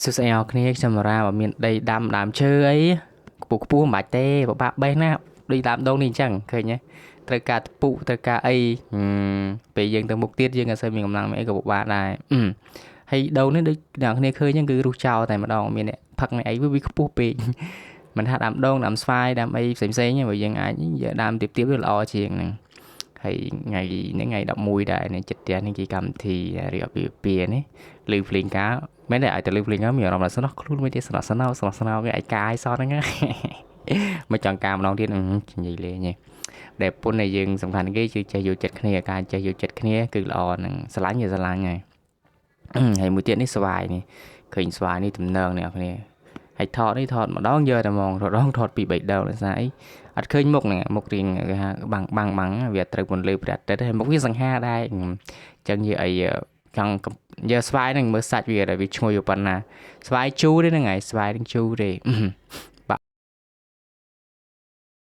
សួស្តីអ្នកគ្នាខ្ញុំរ៉ាបើមានដីដាំដើមឈើអីខ្ពស់មិនបាច់ទេពិបាកបេះណាដូចដើមដូងនេះអញ្ចឹងឃើញទេត្រូវការថ្ពុត្រូវការអីពេលយើងទៅមុខទៀតយើងអត់សូវមានកម្លាំងអីក៏ពិបាកដែរហើយដូងនេះដូចអ្នកគ្នាឃើញហ្នឹងគឺរុះចោលតែម្ដងមានអ្នកផឹកនៃអីវាខ្ពស់ពេកមិនថាដើមដូងដើមស្វាយដើមអីផ្សេងៗទេបើយើងអាចយកដើមទៀបៗវាល្អជាងហ្នឹងហើយថ្ងៃនេះថ្ងៃ11ដែរនេះចិត្តផ្ទះនេះគេកម្មវិធីរៀបអាពាហ៍ពិពាហ៍នេះលឺភ្លេងការមែនទេឲ្យតែលឺភ្លេងការមានអារម្មណ៍ថាស្នោះខ្លួនមួយទៀតស្នោគេឯកាយសតហ្នឹងមិនចង់ការម្ដងទៀតនិយាយលេងទេដែលពុនដែលយើងសំខាន់គេគឺចេះយល់ចិត្តគ្នាការចេះយល់ចិត្តគ្នាគឺល្អហ្នឹងស្រឡាញ់វាស្រឡាញ់ហើយហើយមួយទៀតនេះស្វាយនេះឃើញស្វាយនេះទំនើងអ្នកគ្នាហើយថតនេះថតម្ដងយកតែហ្មងរដងថតពី3ដងដោយសារអីអត់ឃើញមុខហ្នឹងមុខរៀងគេហៅបាំងវាត្រូវពន្លឺព្រះអាទិត្យហើយមុខវាសង្ហាដែរអញ្ចឹងនិយាយអីចង់យកស្វាយហ្នឹងមើលសាច់វាដែលវាឈ្ងុយប៉ុណ្ណាស្វាយជូរទេហ្នឹងហើយស្វាយនឹងជូរទេ